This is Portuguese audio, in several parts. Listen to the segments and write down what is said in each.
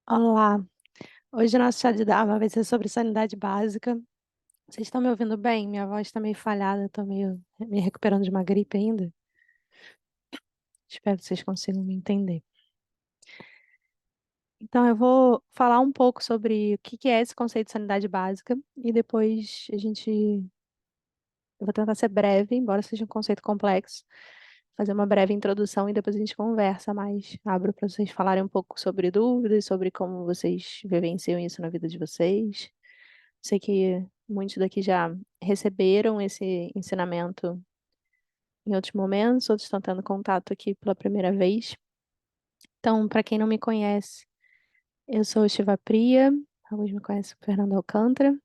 Olá, hoje o nosso chá de Dharma vai ser sobre sanidade básica. Vocês estão me ouvindo bem? Minha voz está meio falhada, estou meio me recuperando de uma gripe ainda. Espero que vocês consigam me entender. Então, eu vou falar um pouco sobre o que que é esse conceito de sanidade básica e depois eu vou tentar ser breve, embora seja um conceito complexo, fazer uma breve introdução e depois a gente conversa mais. Abro para vocês falarem um pouco sobre dúvidas, sobre como vocês vivenciam isso na vida de vocês. Sei que muitos daqui já receberam esse ensinamento em outros momentos, outros estão tendo contato aqui pela primeira vez. Então, para quem não me conhece, eu sou Shiva Priya, alguns me conhecem por Fernanda Alcântara.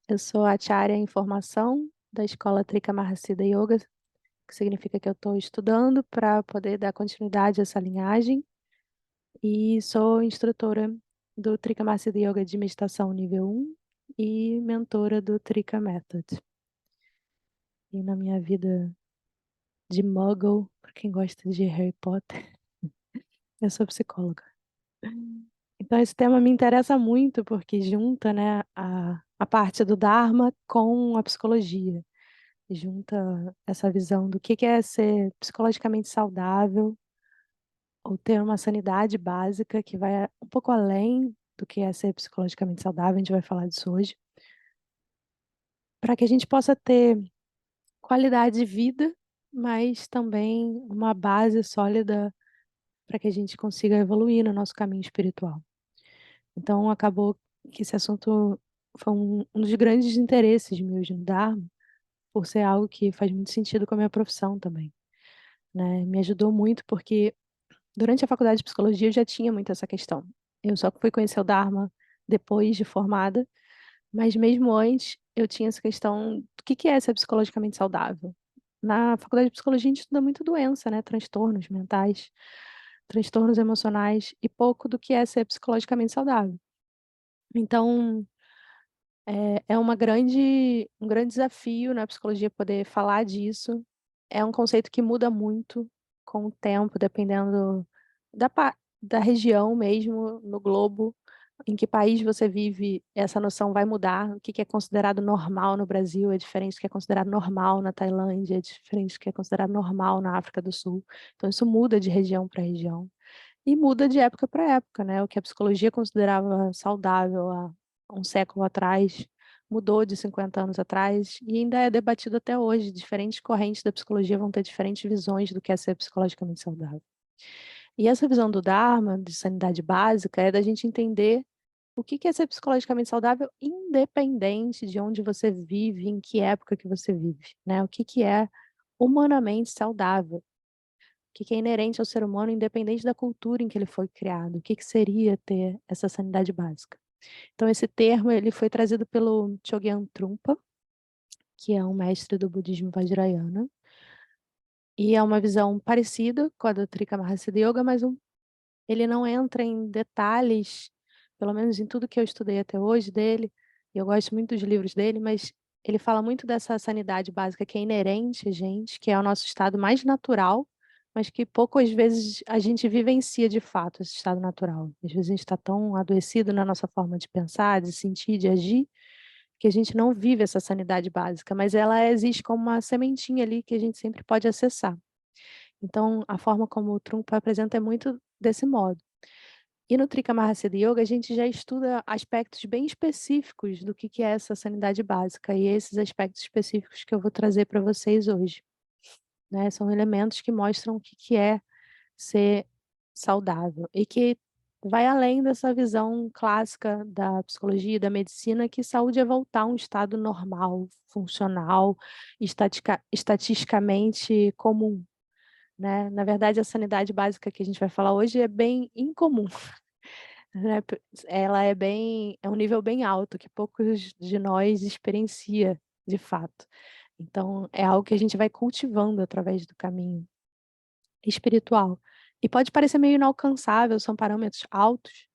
Eu sou Acharya em formação da escola Trika Mahasiddha Yoga, que significa que eu estou estudando para poder dar continuidade a essa linhagem. E sou instrutora do Trika Mahasiddha Yoga de meditação nível 1 e mentora do Trika Method. E na minha vida de Muggle, para quem gosta de Harry Potter, eu sou psicóloga. Então esse tema me interessa muito porque junta, né, a parte do Dharma com a psicologia. Junta essa visão do que é ser psicologicamente saudável ou ter uma sanidade básica que vai um pouco além do que é ser psicologicamente saudável, a gente vai falar disso hoje, para que a gente possa ter qualidade de vida, mas também uma base sólida para que a gente consiga evoluir no nosso caminho espiritual. Então acabou que esse assunto foi um dos grandes interesses meus no Dharma, por ser algo que faz muito sentido com a minha profissão também, né. Me ajudou muito, porque durante a faculdade de psicologia eu já tinha muito essa questão. Eu só fui conhecer o Dharma depois de formada, mas mesmo antes eu tinha essa questão do que é ser psicologicamente saudável. Na faculdade de psicologia a gente estuda muito doença, né, transtornos mentais, transtornos emocionais e pouco do que é ser psicologicamente saudável. Então, é um grande desafio na psicologia poder falar disso. É um conceito que muda muito com o tempo, dependendo da região mesmo, no globo, em que país você vive, essa noção vai mudar. O que que é considerado normal no Brasil é diferente do que é considerado normal na Tailândia, é diferente do que é considerado normal na África do Sul. Então isso muda de região para região. E muda de época para época, né, o que a psicologia considerava saudável há um século atrás, mudou de 50 anos atrás e ainda é debatido até hoje. Diferentes correntes da psicologia vão ter diferentes visões do que é ser psicologicamente saudável. E essa visão do Dharma, de sanidade básica, é da gente entender o que que é ser psicologicamente saudável, independente de onde você vive, em que época que você vive, né, o que que é humanamente saudável. O que que é inerente ao ser humano, independente da cultura em que ele foi criado, o que que seria ter essa sanidade básica. Então esse termo ele foi trazido pelo Chogyam Trungpa, que é um mestre do budismo vajrayana, e é uma visão parecida com a do Trikamahasiddha Yoga, mas ele não entra em detalhes, pelo menos em tudo que eu estudei até hoje dele, e eu gosto muito dos livros dele, mas ele fala muito dessa sanidade básica que é inerente a gente, que é o nosso estado mais natural, mas que poucas vezes a gente vivencia de fato esse estado natural. Às vezes a gente está tão adoecido na nossa forma de pensar, de sentir, de agir, que a gente não vive essa sanidade básica, mas ela existe como uma sementinha ali que a gente sempre pode acessar. Então, a forma como o Trungpa apresenta é muito desse modo. E no Trikamahasiddha Yoga, a gente já estuda aspectos bem específicos do que é essa sanidade básica, e esses aspectos específicos que eu vou trazer para vocês hoje, né, são elementos que mostram o que que é ser saudável, e que vai além dessa visão clássica da psicologia e da medicina, que saúde é voltar a um estado normal, funcional, estatisticamente comum, né. Na verdade, a sanidade básica que a gente vai falar hoje é bem incomum. Né, ela é um nível bem alto que poucos de nós experiencia, de fato. Então é algo que a gente vai cultivando através do caminho espiritual. E pode parecer meio inalcançável, são parâmetros altos,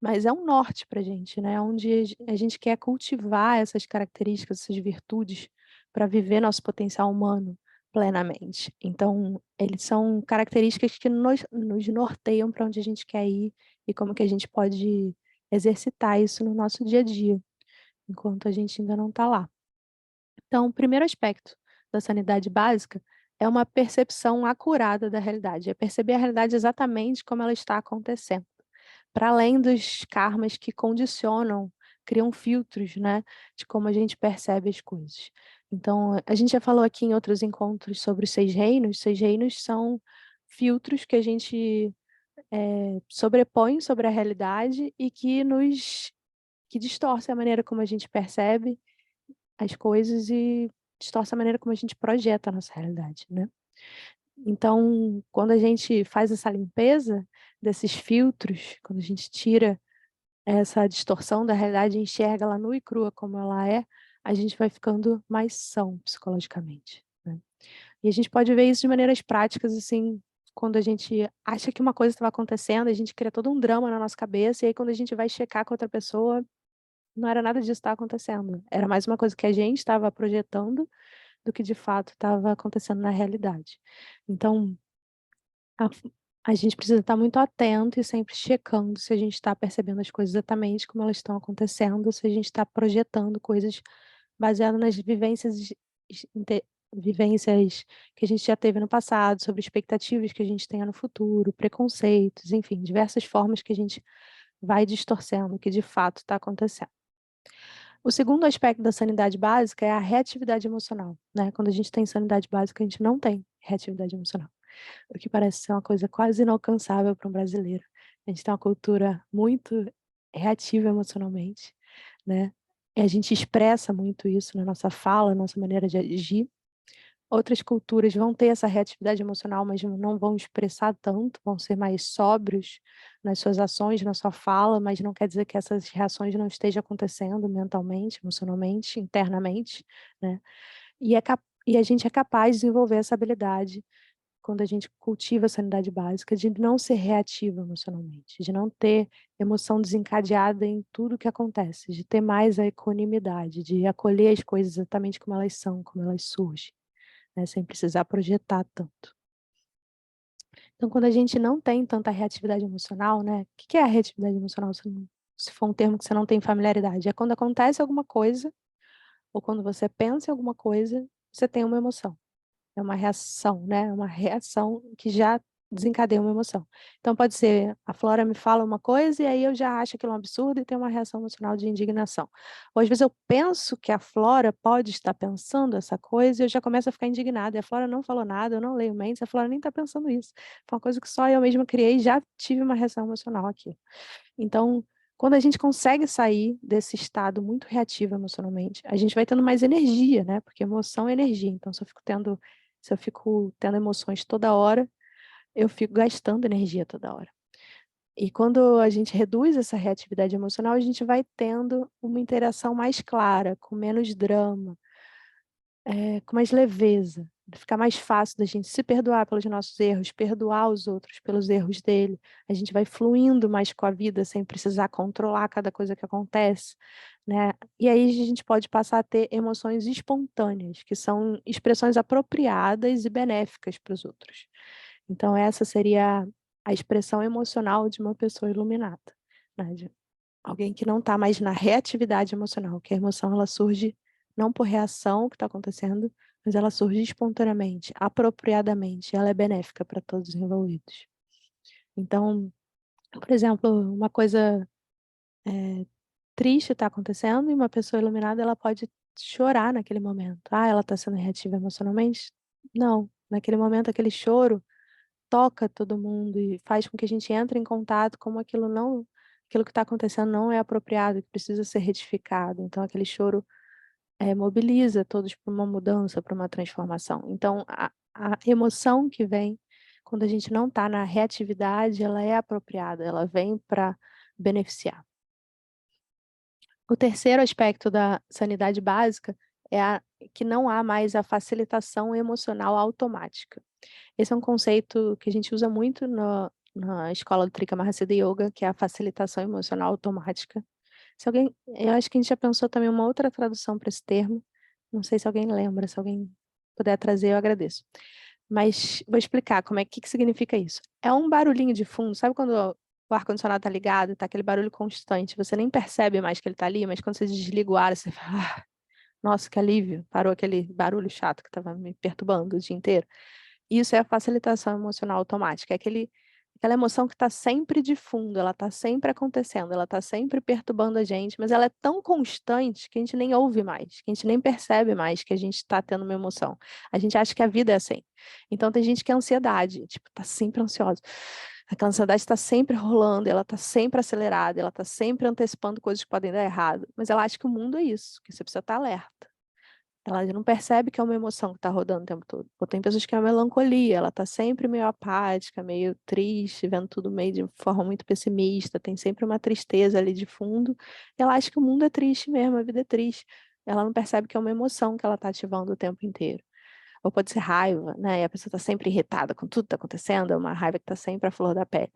mas é um norte pra gente, né, onde a gente quer cultivar essas características, essas virtudes, para viver nosso potencial humano, plenamente. Então, eles são características que nos norteiam para onde a gente quer ir e como que a gente pode exercitar isso no nosso dia a dia, enquanto a gente ainda não está lá. Então, o primeiro aspecto da sanidade básica é uma percepção acurada da realidade, é perceber a realidade exatamente como ela está acontecendo, para além dos karmas que condicionam, criam filtros, né, de como a gente percebe as coisas. Então, a gente já falou aqui em outros encontros sobre os 6 reinos são filtros que a gente sobrepõe sobre a realidade e que distorce a maneira como a gente percebe as coisas e distorce a maneira como a gente projeta a nossa realidade, né. Então, quando a gente faz essa limpeza desses filtros, quando a gente tira essa distorção da realidade e enxerga ela nua e crua como ela é, a gente vai ficando mais são psicologicamente, né. E a gente pode ver isso de maneiras práticas, assim, quando a gente acha que uma coisa estava acontecendo, a gente cria todo um drama na nossa cabeça, e aí quando a gente vai checar com outra pessoa, não era nada disso que estava acontecendo, era mais uma coisa que a gente estava projetando do que de fato estava acontecendo na realidade. Então, a a gente precisa estar muito atento e sempre checando se a gente está percebendo as coisas exatamente como elas estão acontecendo, se a gente está projetando coisas baseado nas vivências que a gente já teve no passado, sobre expectativas que a gente tenha no futuro, preconceitos, enfim, diversas formas que a gente vai distorcendo o que de fato está acontecendo. O segundo aspecto da sanidade básica é a reatividade emocional, né, quando a gente tem sanidade básica, a gente não tem reatividade emocional, o que parece ser uma coisa quase inalcançável para um brasileiro. A gente tem uma cultura muito reativa emocionalmente, né, e a gente expressa muito isso na nossa fala, na nossa maneira de agir. Outras culturas vão ter essa reatividade emocional, mas não vão expressar tanto, vão ser mais sóbrios nas suas ações, na sua fala, mas não quer dizer que essas reações não estejam acontecendo mentalmente, emocionalmente, internamente, né. E a gente é capaz de desenvolver essa habilidade quando a gente cultiva a sanidade básica, de não ser reativo emocionalmente, de não ter emoção desencadeada em tudo que acontece, de ter mais a equanimidade, de acolher as coisas exatamente como elas são, como elas surgem, né, sem precisar projetar tanto. Então, quando a gente não tem tanta reatividade emocional, né, o que que é a reatividade emocional, se for um termo que você não tem familiaridade? É quando acontece alguma coisa, ou quando você pensa em alguma coisa, você tem uma emoção. É uma reação, né, é uma reação que já desencadeia uma emoção. Então pode ser, a Flora me fala uma coisa e aí eu já acho aquilo um absurdo e tenho uma reação emocional de indignação. Ou às vezes eu penso que a Flora pode estar pensando essa coisa e eu já começo a ficar indignada, e a Flora não falou nada, eu não leio mentes, a Flora nem está pensando isso. Foi uma coisa que só eu mesma criei e já tive uma reação emocional aqui. Então, quando a gente consegue sair desse estado muito reativo emocionalmente, a gente vai tendo mais energia, né, porque emoção é energia, então se eu fico tendo emoções toda hora, eu fico gastando energia toda hora. E quando a gente reduz essa reatividade emocional, a gente vai tendo uma interação mais clara, com menos drama, com mais leveza, fica mais fácil da gente se perdoar pelos nossos erros, perdoar os outros pelos erros dele, a gente vai fluindo mais com a vida sem precisar controlar cada coisa que acontece, né. E aí a gente pode passar a ter emoções espontâneas, que são expressões apropriadas e benéficas para os outros. Então essa seria a expressão emocional de uma pessoa iluminada, né, de alguém que não está mais na reatividade emocional, que a emoção ela surge não por reação ao que está acontecendo, mas ela surge espontaneamente, apropriadamente, ela é benéfica para todos os envolvidos. Então, por exemplo, uma coisa, triste está acontecendo e uma pessoa iluminada ela pode chorar naquele momento. "Ah, ela está sendo reativa emocionalmente?" Não, naquele momento aquele choro toca todo mundo e faz com que a gente entre em contato como aquilo que está acontecendo não é apropriado, que precisa ser retificado. Então aquele choro, mobiliza todos para uma mudança, para uma transformação. Então a emoção que vem quando a gente não está na reatividade, ela é apropriada, ela vem para beneficiar. O terceiro aspecto da sanidade básica é a que não há mais a facilitação emocional automática. Esse é um conceito que a gente usa muito na escola do Trika Mahasiddha Yoga, que é a facilitação emocional automática. Se alguém eu acho que a gente já pensou também uma outra tradução para esse termo, não sei se alguém lembra, se alguém puder trazer, eu agradeço. Mas vou explicar como é que significa isso. É um barulhinho de fundo, sabe quando o ar-condicionado tá ligado, tá aquele barulho constante, você nem percebe mais que ele tá ali, mas quando você desliga o ar, você fala, nossa, que alívio, parou aquele barulho chato que estava me perturbando o dia inteiro. Isso é a facilitação emocional automática, é aquela emoção que está sempre de fundo, ela está sempre acontecendo, ela está sempre perturbando a gente, mas ela é tão constante que a gente nem ouve mais, que a gente nem percebe mais que a gente está tendo uma emoção. A gente acha que a vida é assim. Então tem gente que é ansiedade, tipo, está sempre ansiosa. Aquela ansiedade está sempre rolando, ela está sempre acelerada, ela está sempre antecipando coisas que podem dar errado, mas ela acha que o mundo é isso, que você precisa estar alerta. Ela não percebe que é uma emoção que está rodando o tempo todo. Ou tem pessoas que é a melancolia, ela está sempre meio apática, meio triste, vendo tudo meio de forma muito pessimista, tem sempre uma tristeza ali de fundo. E ela acha que o mundo é triste mesmo, a vida é triste. Ela não percebe que é uma emoção que ela está ativando o tempo inteiro. Ou pode ser raiva, né? E a pessoa está sempre irritada com tudo que está acontecendo, é uma raiva que está sempre à flor da pele.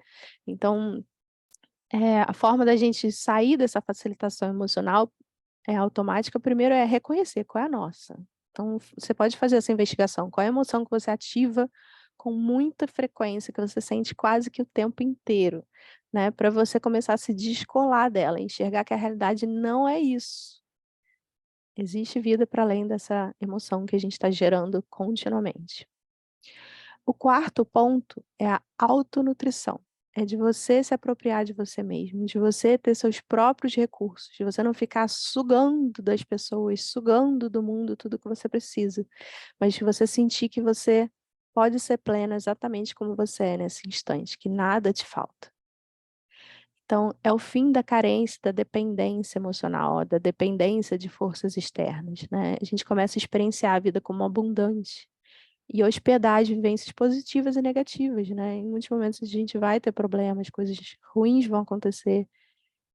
Então, a forma da gente sair dessa facilitação emocional automática, primeiro é reconhecer qual é a nossa. Então, você pode fazer essa investigação. Qual é a emoção que você ativa com muita frequência, que você sente quase que o tempo inteiro, né? Para você começar a se descolar dela, enxergar que a realidade não é isso. Existe vida para além dessa emoção que a gente está gerando continuamente. O quarto ponto é a autonutrição. É de você se apropriar de você mesmo, de você ter seus próprios recursos, de você não ficar sugando das pessoas, sugando do mundo tudo que você precisa, mas de você sentir que você pode ser pleno exatamente como você é nesse instante, que nada te falta. Então, é o fim da carência, da dependência emocional, da dependência de forças externas, né? A gente começa a experienciar a vida como abundante e hospedar as vivências positivas e negativas, né? Em muitos momentos a gente vai ter problemas, coisas ruins vão acontecer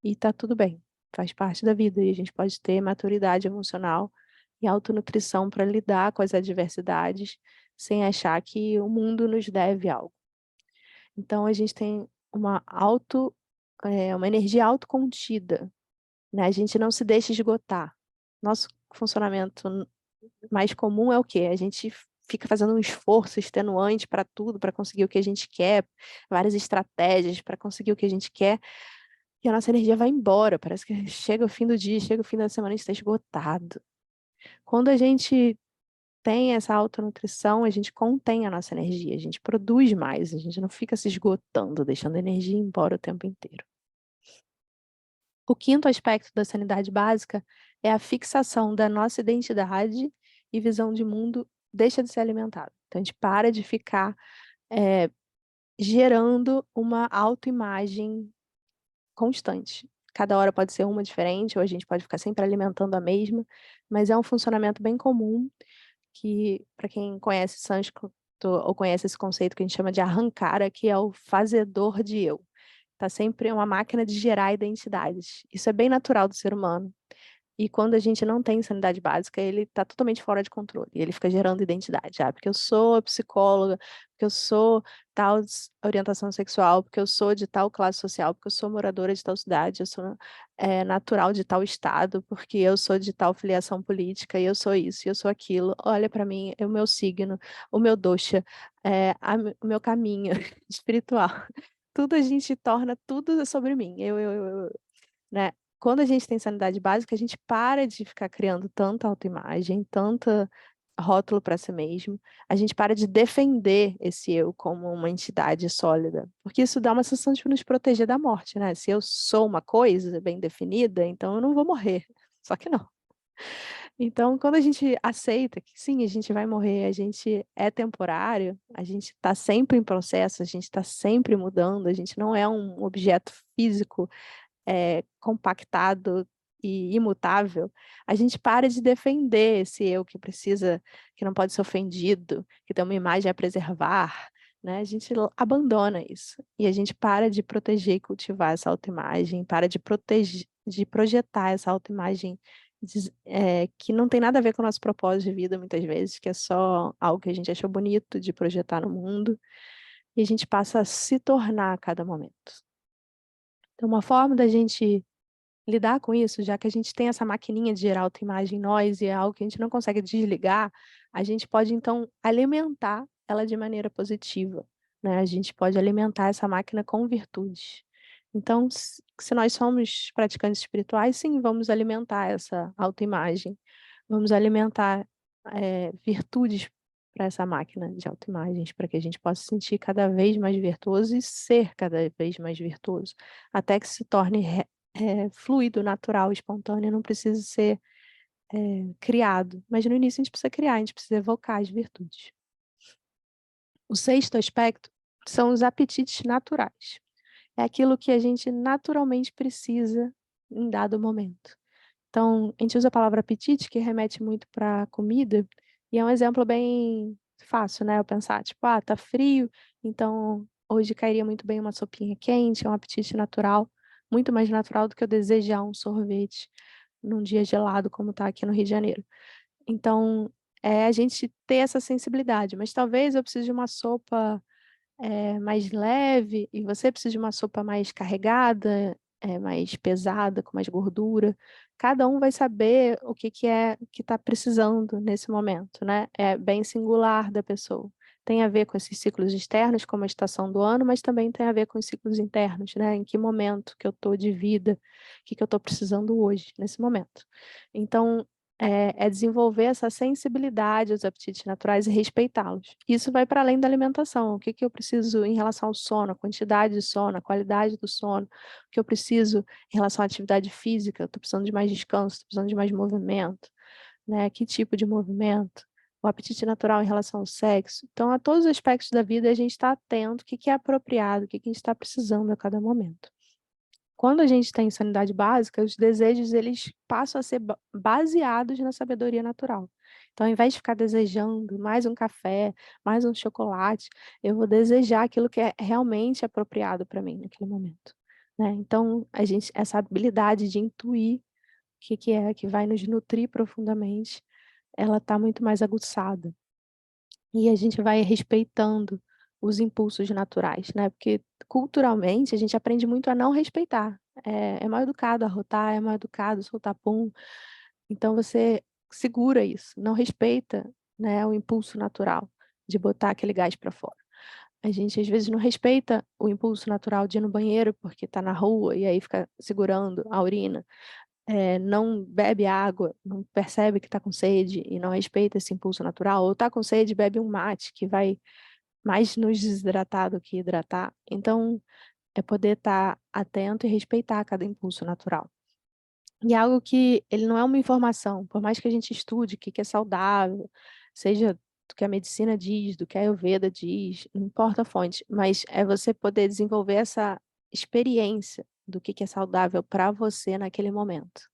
e tá tudo bem, faz parte da vida e a gente pode ter maturidade emocional e autonutrição para lidar com as adversidades sem achar que o mundo nos deve algo. Então a gente tem uma energia autocontida, né? A gente não se deixa esgotar. Nosso funcionamento mais comum é o quê? A gente fica fazendo um esforço extenuante para tudo, para conseguir o que a gente quer, várias estratégias para conseguir o que a gente quer, e a nossa energia vai embora. Parece que chega o fim do dia, chega o fim da semana, a gente está esgotado. Quando a gente tem essa autonutrição, a gente contém a nossa energia, a gente produz mais, a gente não fica se esgotando, deixando a energia ir embora o tempo inteiro. O quinto aspecto da sanidade básica é a fixação da nossa identidade e visão de mundo deixa de ser alimentada. Então, a gente para de ficar gerando uma autoimagem constante. Cada hora pode ser uma diferente, ou a gente pode ficar sempre alimentando a mesma, mas é um funcionamento bem comum que, para quem conhece sânscrito ou conhece esse conceito que a gente chama de ahankara, que é o fazedor de eu. Tá sempre uma máquina de gerar identidades. Isso é bem natural do ser humano. E quando a gente não tem sanidade básica, ele está totalmente fora de controle. E ele fica gerando identidade. Porque eu sou psicóloga, porque eu sou tal orientação sexual, porque eu sou de tal classe social, porque eu sou moradora de tal cidade, eu sou natural de tal estado, porque eu sou de tal filiação política, e eu sou isso, e eu sou aquilo. Olha para mim, é o meu signo, o meu dosha, o meu caminho espiritual. Tudo a gente torna tudo sobre mim. Né? Quando a gente tem sanidade básica, a gente para de ficar criando tanta autoimagem, tanta rótulo para si mesmo, a gente para de defender esse eu como uma entidade sólida, porque isso dá uma sensação de nos proteger da morte, né? Se eu sou uma coisa bem definida, então eu não vou morrer. Só que não. Então, quando a gente aceita que sim, a gente vai morrer, a gente é temporário, a gente está sempre em processo, a gente está sempre mudando, a gente não é um objeto físico compactado e imutável, a gente para de defender esse eu que precisa, que não pode ser ofendido, que tem uma imagem a preservar, né? A gente abandona isso e a gente para de proteger e cultivar essa autoimagem, para de proteger, de projetar essa autoimagem que não tem nada a ver com o nosso propósito de vida, muitas vezes, que é só algo que a gente achou bonito de projetar no mundo, e a gente passa a se tornar a cada momento. Então, uma forma da gente lidar com isso, já que a gente tem essa maquininha de gerar autoimagem em nós e é algo que a gente não consegue desligar, a gente pode então alimentar ela de maneira positiva, né? A gente pode alimentar essa máquina com virtudes. Então, se nós somos praticantes espirituais, sim, vamos alimentar essa autoimagem, vamos alimentar virtudes para essa máquina de autoimagens, para que a gente possa sentir cada vez mais virtuoso e ser cada vez mais virtuoso, até que se torne fluido, natural, espontâneo, não precisa ser criado. Mas no início a gente precisa criar, a gente precisa evocar as virtudes. O sexto aspecto são os apetites naturais. É aquilo que a gente naturalmente precisa em dado momento. Então, a gente usa a palavra apetite, que remete muito para comida, e é um exemplo bem fácil, né? Eu pensar, tipo, tá frio, então hoje cairia muito bem uma sopinha quente, é um apetite natural, muito mais natural do que eu desejar um sorvete num dia gelado, como tá aqui no Rio de Janeiro. Então, é a gente ter essa sensibilidade, mas talvez eu precise de uma sopa mais leve e você precisa de uma sopa mais carregada, mais pesada, com mais gordura. Cada um vai saber o que que é que está precisando nesse momento, né? É bem singular da pessoa. Tem a ver com esses ciclos externos, como a estação do ano, mas também tem a ver com os ciclos internos, né? Em que momento que eu estou de vida, o que que eu estou precisando hoje, nesse momento. Então, é desenvolver essa sensibilidade aos apetites naturais e respeitá-los. Isso vai para além da alimentação. O que que eu preciso em relação ao sono, a quantidade de sono, a qualidade do sono, o que eu preciso em relação à atividade física, estou precisando de mais descanso, estou precisando de mais movimento, né? Que tipo de movimento? O apetite natural em relação ao sexo. Então, a todos os aspectos da vida, a gente está atento, o que que é apropriado, o que que a gente está precisando a cada momento. Quando a gente tem sanidade básica, os desejos eles passam a ser baseados na sabedoria natural. Então, ao invés de ficar desejando mais um café, mais um chocolate, eu vou desejar aquilo que é realmente apropriado para mim naquele momento, né? Então, essa habilidade de intuir o que que é que vai nos nutrir profundamente, ela está muito mais aguçada. E a gente vai respeitando os impulsos naturais, né, porque culturalmente a gente aprende muito a não respeitar. É mal educado arrotar, é mal educado soltar pum, então você segura isso, não respeita, né, o impulso natural de botar aquele gás para fora. A gente às vezes não respeita o impulso natural de ir no banheiro porque está na rua e aí fica segurando a urina, não bebe água, não percebe que está com sede e não respeita esse impulso natural, ou está com sede, bebe um mate que vai mais nos desidratar do que hidratar. Então, é poder estar atento e respeitar cada impulso natural. E é algo que ele não é uma informação, por mais que a gente estude o que que é saudável, seja do que a medicina diz, do que a Ayurveda diz, não importa a fonte, mas é você poder desenvolver essa experiência do que é saudável para você naquele momento,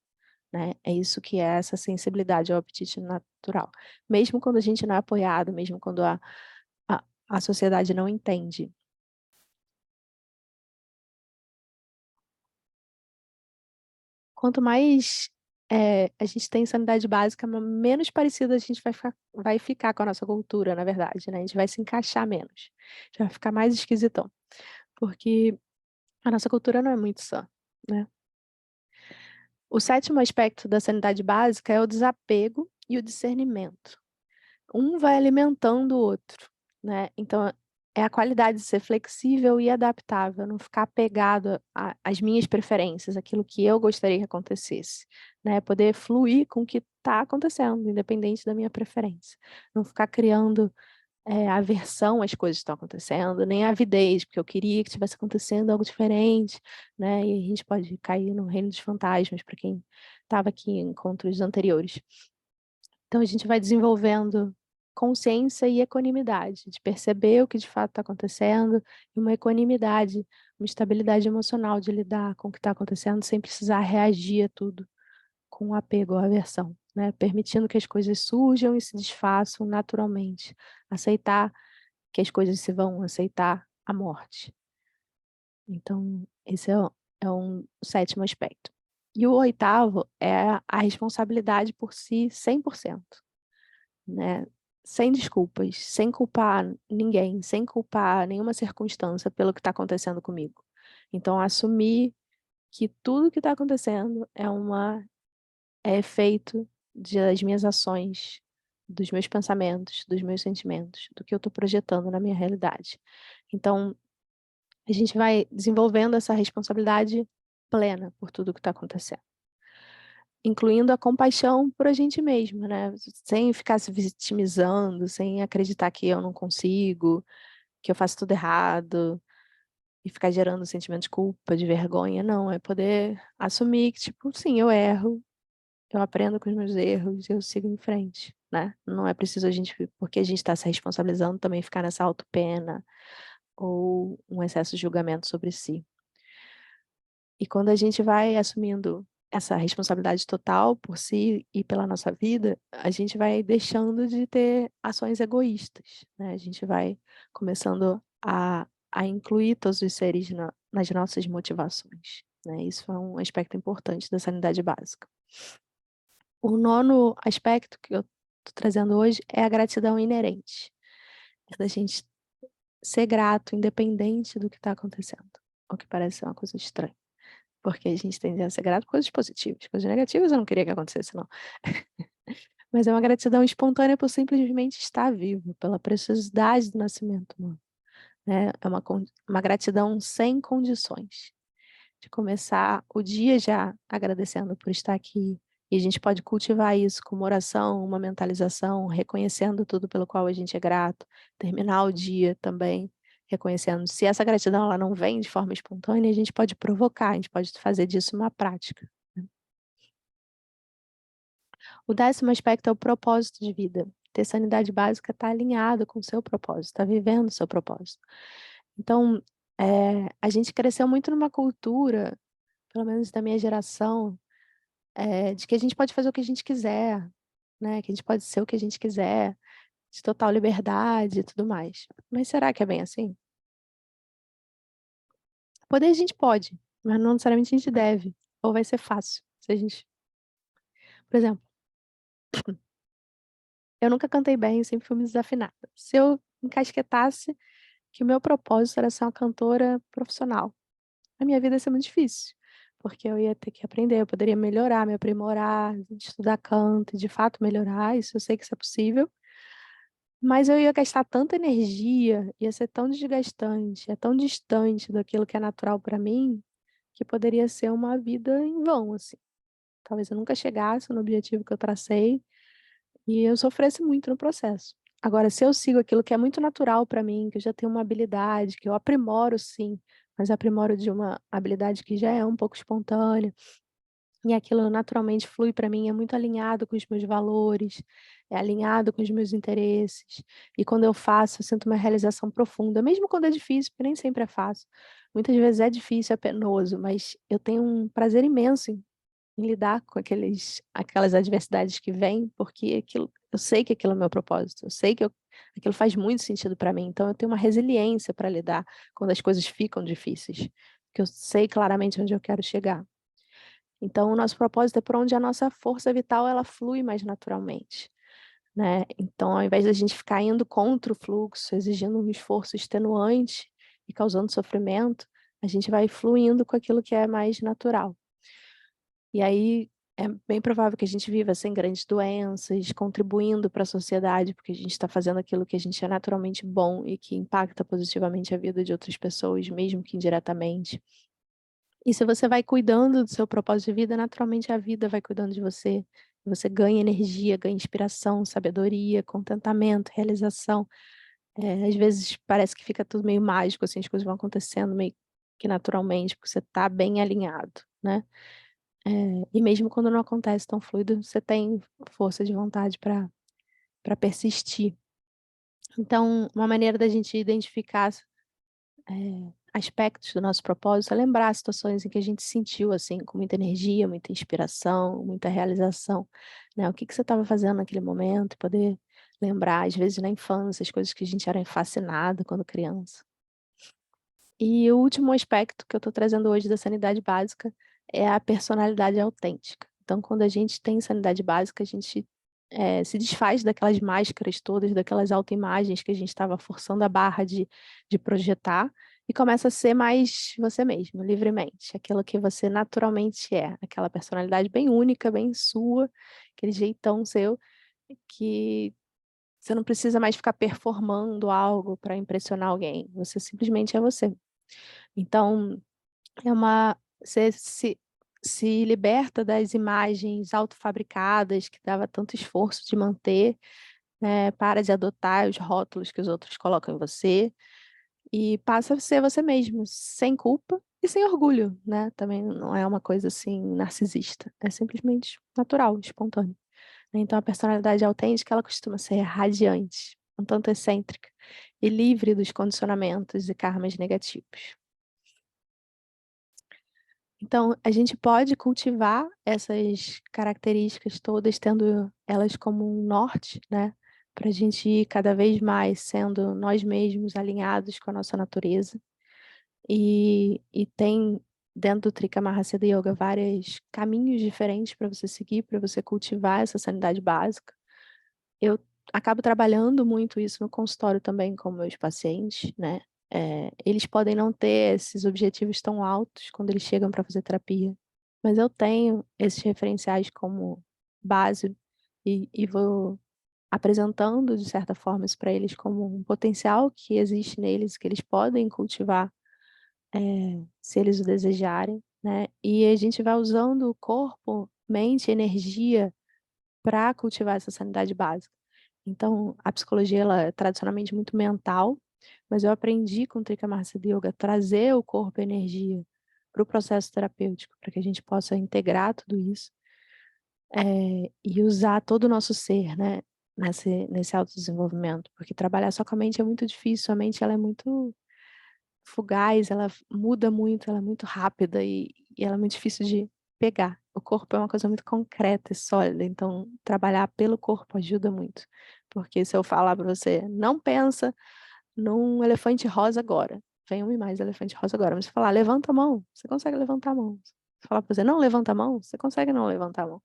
né? É isso que é essa sensibilidade ao apetite natural. Mesmo quando a gente não é apoiado, mesmo quando a, a sociedade não entende. Quanto mais a gente tem sanidade básica, menos parecida a gente vai ficar com a nossa cultura, na verdade, né? A gente vai se encaixar menos. A gente vai ficar mais esquisitão. Porque a nossa cultura não é muito sã, né? O sétimo aspecto da sanidade básica é o desapego e o discernimento. Um vai alimentando o outro, né? Então, é a qualidade de ser flexível e adaptável, não ficar apegado às minhas preferências, aquilo que eu gostaria que acontecesse, né? Poder fluir com o que está acontecendo, independente da minha preferência. Não ficar criando aversão às coisas que estão acontecendo, nem avidez, porque eu queria que tivesse acontecendo algo diferente, né? E a gente pode cair no reino dos fantasmas, para quem estava aqui em encontros anteriores. Então a gente vai desenvolvendo consciência e equanimidade, de perceber o que de fato está acontecendo, e uma equanimidade, uma estabilidade emocional de lidar com o que está acontecendo sem precisar reagir a tudo com apego ou aversão, né? Permitindo que as coisas surjam e se desfaçam naturalmente. Aceitar que as coisas se vão, aceitar a morte. Então, esse é um sétimo aspecto. E o oitavo é a responsabilidade por si 100%. Né? Sem desculpas, sem culpar ninguém, sem culpar nenhuma circunstância pelo que está acontecendo comigo. Então, assumir que tudo que está acontecendo é efeito das minhas ações, dos meus pensamentos, dos meus sentimentos, do que eu estou projetando na minha realidade. Então, a gente vai desenvolvendo essa responsabilidade plena por tudo que está acontecendo, incluindo a compaixão por a gente mesmo, né? Sem ficar se vitimizando, sem acreditar que eu não consigo, que eu faço tudo errado e ficar gerando sentimento de culpa, de vergonha. Não, é poder assumir que, tipo, sim, eu erro, eu aprendo com os meus erros, eu sigo em frente, né? Não é preciso a gente, porque a gente está se responsabilizando, também ficar nessa autopena ou um excesso de julgamento sobre si. E quando a gente vai assumindo essa responsabilidade total por si e pela nossa vida, a gente vai deixando de ter ações egoístas, né? A gente vai começando a incluir todos os seres nas nossas motivações, né? Isso é um aspecto importante da sanidade básica. O nono aspecto que eu estou trazendo hoje é a gratidão inerente. É da gente ser grato, independente do que está acontecendo. O que parece ser uma coisa estranha. Porque a gente tende a ser grato por coisas positivas. Coisas negativas eu não queria que acontecesse, não. Mas é uma gratidão espontânea por simplesmente estar vivo, pela preciosidade do nascimento humano, né? É uma gratidão sem condições. De começar o dia já agradecendo por estar aqui. E a gente pode cultivar isso com uma oração, uma mentalização, reconhecendo tudo pelo qual a gente é grato. Terminar o dia também reconhecendo. Se essa gratidão ela não vem de forma espontânea, a gente pode provocar, a gente pode fazer disso uma prática, né? O 10º aspecto é o propósito de vida. Ter sanidade básica está alinhado com o seu propósito, está vivendo o seu propósito. Então, a gente cresceu muito numa cultura, pelo menos da minha geração, de que a gente pode fazer o que a gente quiser, né? Que a gente pode ser o que a gente quiser, de total liberdade e tudo mais. Mas será que é bem assim? Poder a gente pode, mas não necessariamente a gente deve. Ou vai ser fácil. Se a gente... Por exemplo, eu nunca cantei bem, eu sempre fui muito desafinada. Se eu encasquetasse que o meu propósito era ser uma cantora profissional, a minha vida ia ser muito difícil. Porque eu ia ter que aprender, eu poderia melhorar, me aprimorar, estudar canto, e de fato melhorar, isso eu sei que isso é possível. Mas eu ia gastar tanta energia, ia ser tão desgastante, é tão distante daquilo que é natural para mim, que poderia ser uma vida em vão, assim. Talvez eu nunca chegasse no objetivo que eu tracei e eu sofresse muito no processo. Agora, se eu sigo aquilo que é muito natural para mim, que eu já tenho uma habilidade, que eu aprimoro sim, mas aprimoro de uma habilidade que já é um pouco espontânea, e aquilo naturalmente flui para mim, é muito alinhado com os meus valores, é alinhado com os meus interesses. E quando eu faço, eu sinto uma realização profunda, mesmo quando é difícil, porque nem sempre é fácil. Muitas vezes é difícil, é penoso, mas eu tenho um prazer imenso em lidar com aquelas adversidades que vêm, porque eu sei que aquilo é o meu propósito, eu sei que aquilo faz muito sentido para mim, então eu tenho uma resiliência para lidar quando as coisas ficam difíceis, porque eu sei claramente onde eu quero chegar. Então, o nosso propósito é por onde a nossa força vital ela flui mais naturalmente, né? Então, ao invés da gente ficar indo contra o fluxo, exigindo um esforço extenuante e causando sofrimento, a gente vai fluindo com aquilo que é mais natural. E aí é bem provável que a gente viva sem grandes doenças, contribuindo para a sociedade, porque a gente está fazendo aquilo que a gente é naturalmente bom e que impacta positivamente a vida de outras pessoas, mesmo que indiretamente. E se você vai cuidando do seu propósito de vida, naturalmente a vida vai cuidando de você. Você ganha energia, ganha inspiração, sabedoria, contentamento, realização. Às vezes parece que fica tudo meio mágico, assim, as coisas vão acontecendo meio que naturalmente, porque você está bem alinhado, né? E mesmo quando não acontece tão fluido, você tem força de vontade para persistir. Então, uma maneira da gente identificar aspectos do nosso propósito é lembrar situações em que a gente sentiu assim, com muita energia, muita inspiração, muita realização, né? O que que você estava fazendo naquele momento e poder lembrar, às vezes na infância, as coisas que a gente era fascinado quando criança. E o último aspecto que eu estou trazendo hoje da sanidade básica é a personalidade autêntica. Então, quando a gente tem sanidade básica, a gente se desfaz daquelas máscaras todas, daquelas autoimagens que a gente estava forçando a barra de projetar, e começa a ser mais você mesmo, livremente, aquilo que você naturalmente é, aquela personalidade bem única, bem sua, aquele jeitão seu, que você não precisa mais ficar performando algo para impressionar alguém, você simplesmente é você. Então, é uma você se liberta das imagens autofabricadas que dava tanto esforço de manter, né, para de adotar os rótulos que os outros colocam em você, e passa a ser você mesmo, sem culpa e sem orgulho, né, também não é uma coisa, assim, narcisista, é simplesmente natural, espontâneo. Então a personalidade autêntica, ela costuma ser radiante, um tanto excêntrica e livre dos condicionamentos e karmas negativos. Então, a gente pode cultivar essas características todas, tendo elas como um norte, né, para a gente ir cada vez mais sendo nós mesmos, alinhados com a nossa natureza. E tem dentro do Trikamara Siddha Yoga vários caminhos diferentes para você seguir, para você cultivar essa sanidade básica. Eu acabo trabalhando muito isso no consultório também com meus pacientes, né. Eles podem não ter esses objetivos tão altos quando eles chegam para fazer terapia, mas eu tenho esses referenciais como base e vou apresentando, de certa forma, isso para eles como um potencial que existe neles, que eles podem cultivar, se eles o desejarem, né. E a gente vai usando o corpo, mente, energia para cultivar essa sanidade básica. Então, a psicologia ela é tradicionalmente muito mental, mas eu aprendi com o Trikamara Yoga trazer o corpo e a energia para o processo terapêutico, para que a gente possa integrar tudo isso, e usar todo o nosso ser, né, nesse autodesenvolvimento, porque trabalhar só com a mente é muito difícil, a mente ela é muito fugaz, ela muda muito, ela é muito rápida e ela é muito difícil de pegar. O corpo é uma coisa muito concreta e sólida, então trabalhar pelo corpo ajuda muito. Porque se eu falar para você: "Não pensa num elefante rosa agora", vem uma imagem de elefante rosa agora, mas se eu falar: "Levanta a mão", você consegue levantar a mão. Se eu falar para você: "Não levanta a mão", você consegue não levantar a mão.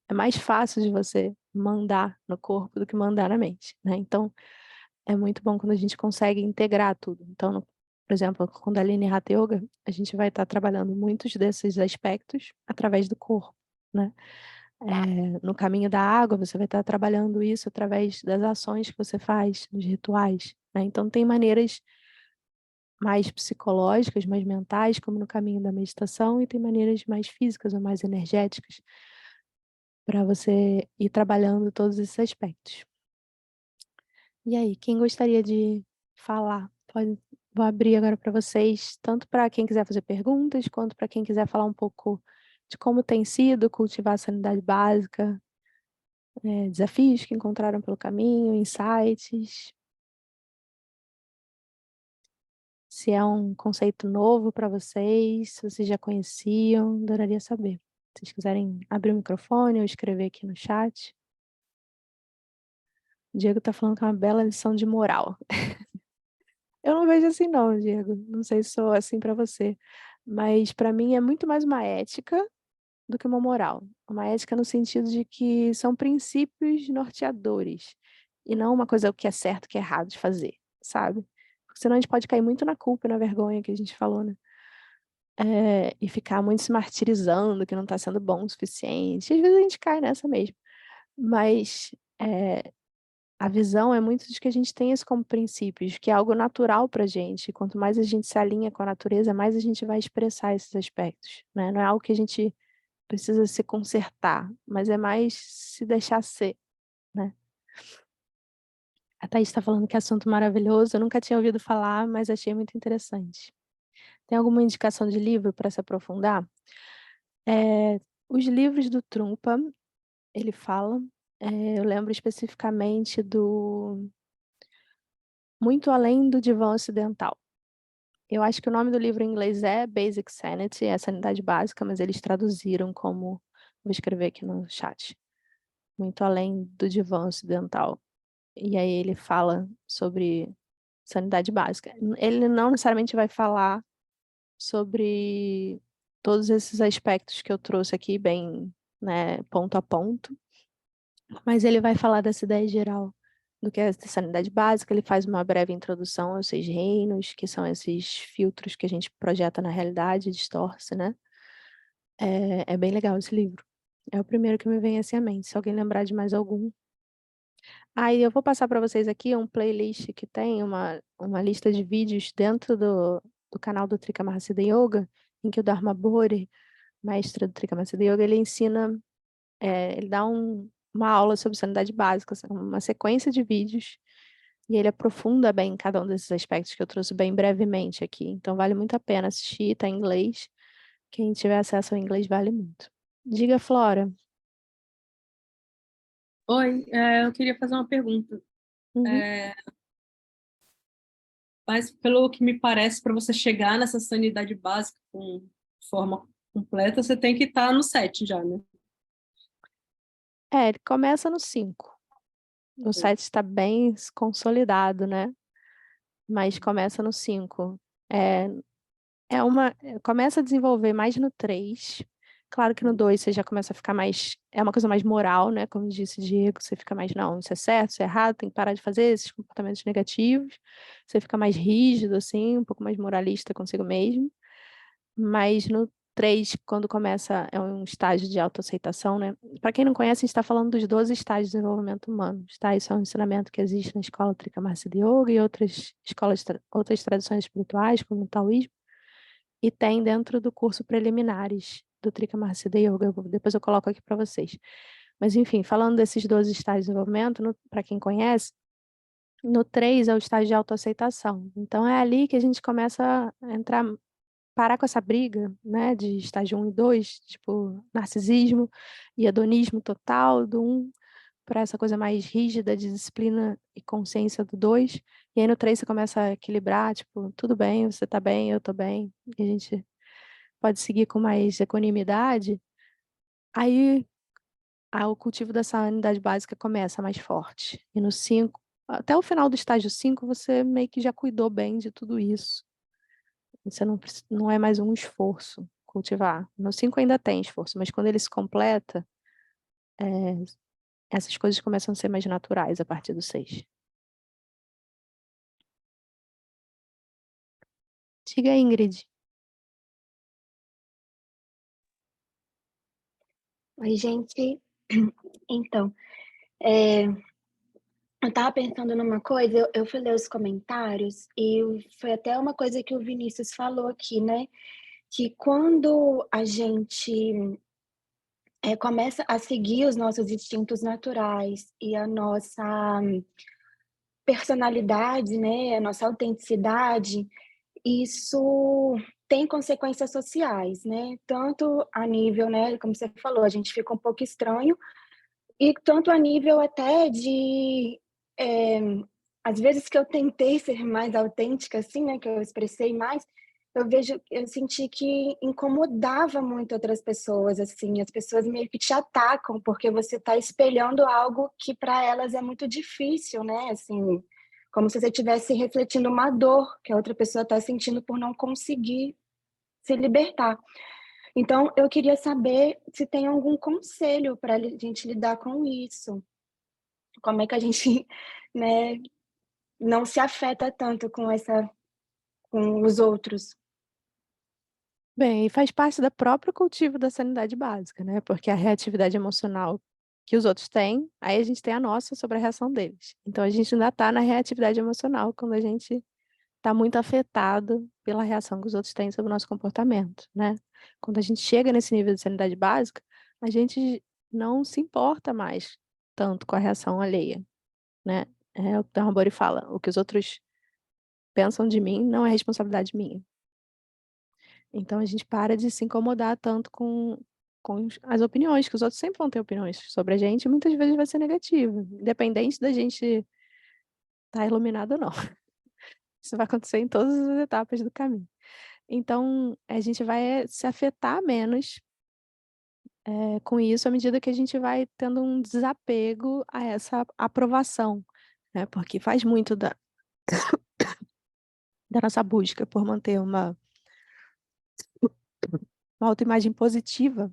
É mais fácil de você mandar no corpo do que mandar na mente, né, então é muito bom quando a gente consegue integrar tudo. Então, por exemplo, com Kundalini Hatha Yoga, a gente vai estar trabalhando muitos desses aspectos através do corpo, né. No caminho da água, você vai estar trabalhando isso através das ações que você faz, dos rituais, né. Então tem maneiras mais psicológicas, mais mentais, como no caminho da meditação, e tem maneiras mais físicas ou mais energéticas, para você ir trabalhando todos esses aspectos. E aí, quem gostaria de falar? Vou abrir agora para vocês, tanto para quem quiser fazer perguntas, quanto para quem quiser falar um pouco de como tem sido cultivar a sanidade básica, desafios que encontraram pelo caminho, insights, se é um conceito novo para vocês, se vocês já conheciam, adoraria saber. Se vocês quiserem abrir o microfone ou escrever aqui no chat. O Diego está falando que é uma bela lição de moral. Eu não vejo assim não, Diego, não sei se sou assim para você, mas para mim é muito mais uma ética do que uma moral. Uma ética no sentido de que são princípios norteadores, e não uma coisa o que é certo, o que é errado de fazer, sabe. Porque senão a gente pode cair muito na culpa e na vergonha que a gente falou, né. E ficar muito se martirizando que não está sendo bom o suficiente, às vezes a gente cai nessa mesmo, mas, a visão é muito de que a gente tem isso como princípios, que é algo natural pra gente, e quanto mais a gente se alinha com a natureza, mais a gente vai expressar esses aspectos, né, não é algo que a gente precisa se consertar, mas é mais se deixar ser, né. A Thaís está falando que assunto maravilhoso, eu nunca tinha ouvido falar, mas achei muito interessante. Tem alguma indicação de livro para se aprofundar? Os livros do Trungpa, ele fala, eu lembro especificamente do Muito Além do Divã Ocidental. Eu acho que o nome do livro em inglês é Basic Sanity, é Sanidade Básica, mas eles traduziram como vou escrever aqui no chat, Muito Além do Divã Ocidental. E aí ele fala sobre sanidade básica. Ele não necessariamente vai falar sobre todos esses aspectos que eu trouxe aqui bem, né, ponto a ponto, mas ele vai falar dessa ideia geral do que é a sanidade básica, ele faz uma breve introdução aos 6 reinos, que são esses filtros que a gente projeta na realidade, distorce, né? É bem legal esse livro. É o primeiro que me vem assim à mente. Se alguém lembrar de mais algum. Aí eu vou passar para vocês aqui um playlist que tem uma lista de vídeos dentro do canal do Trikamahasida Yoga, em que o Dharma Bori, mestre do Trikamahasida Yoga, ele ensina, ele dá uma aula sobre sanidade básica, assim, uma sequência de vídeos, e ele aprofunda bem cada um desses aspectos que eu trouxe bem brevemente aqui. Então vale muito a pena assistir, tá em inglês. Quem tiver acesso ao inglês vale muito. Diga, Flora. Oi, eu queria fazer uma pergunta. Uhum. Mas, pelo que me parece, para você chegar nessa sanidade básica com forma completa, você tem que estar no 7 já, né? Ele começa no 5. O 7 está bem consolidado, né? Mas começa no 5. É, começa a desenvolver mais no 3. Claro que no 2 você já começa a ficar mais. É uma coisa mais moral, né? Como disse Diego, você fica mais, não, isso é certo, isso é errado, tem que parar de fazer esses comportamentos negativos. Você fica mais rígido, assim, um pouco mais moralista consigo mesmo. Mas no 3, quando começa, é um estágio de autoaceitação, né? Para quem não conhece, a gente está falando dos 12 estágios de desenvolvimento humano, tá? Isso é um ensinamento que existe na escola Trikamahasida Yoga e outras escolas, outras tradições espirituais, como o taoísmo, e tem dentro do curso preliminares do Trikamahasida Yoga. Depois eu coloco aqui para vocês. Mas, enfim, falando desses 12 estágios de desenvolvimento, para quem conhece, no 3 é o estágio de autoaceitação. Então, é ali que a gente começa a entrar, parar com essa briga, né, de estágio 1 e 2, tipo, narcisismo e hedonismo total do 1, para essa coisa mais rígida de disciplina e consciência do 2. E aí no 3 você começa a equilibrar, tipo, tudo bem, você tá bem, eu tô bem, e a gente pode seguir com mais equanimidade. Aí o cultivo dessa unidade básica começa mais forte. E no 5, até o final do estágio 5, você meio que já cuidou bem de tudo isso. Você não é mais um esforço cultivar. No 5 ainda tem esforço, mas quando ele se completa, é, essas coisas começam a ser mais naturais a partir do 6. Diga, Ingrid. Oi, gente. Então, é, eu tava pensando numa coisa, eu fui ler os comentários e foi até uma coisa que o Vinícius falou aqui, né? Que quando a gente começa a seguir os nossos instintos naturais e a nossa personalidade, né? A nossa autenticidade, isso tem consequências sociais, né? Tanto a nível, né? Como você falou, a gente fica um pouco estranho. E tanto a nível até de, às vezes que eu tentei ser mais autêntica, assim, né, que eu expressei mais, eu senti que incomodava muito outras pessoas, assim, as pessoas meio que te atacam, porque você está espelhando algo que para elas é muito difícil, né, assim, como se você estivesse refletindo uma dor que a outra pessoa está sentindo por não conseguir se libertar. Então, eu queria saber se tem algum conselho para a gente lidar com isso. Como é que a gente, né, não se afeta tanto com os outros? Bem, e faz parte do próprio cultivo da sanidade básica, né? Porque a reatividade emocional que os outros têm, aí a gente tem a nossa sobre a reação deles. Então a gente ainda está na reatividade emocional quando a gente está muito afetado pela reação que os outros têm sobre o nosso comportamento, né? Quando a gente chega nesse nível de sanidade básica, a gente não se importa mais tanto com a reação alheia, né? É o que o Tambori fala, o que os outros pensam de mim não é responsabilidade minha. Então a gente para de se incomodar tanto com as opiniões, que os outros sempre vão ter opiniões sobre a gente, e muitas vezes vai ser negativo, independente da gente estar iluminado ou não. Isso vai acontecer em todas as etapas do caminho. Então, a gente vai se afetar menos com isso à medida que a gente vai tendo um desapego a essa aprovação, né? Porque faz muito da nossa busca por manter uma autoimagem positiva.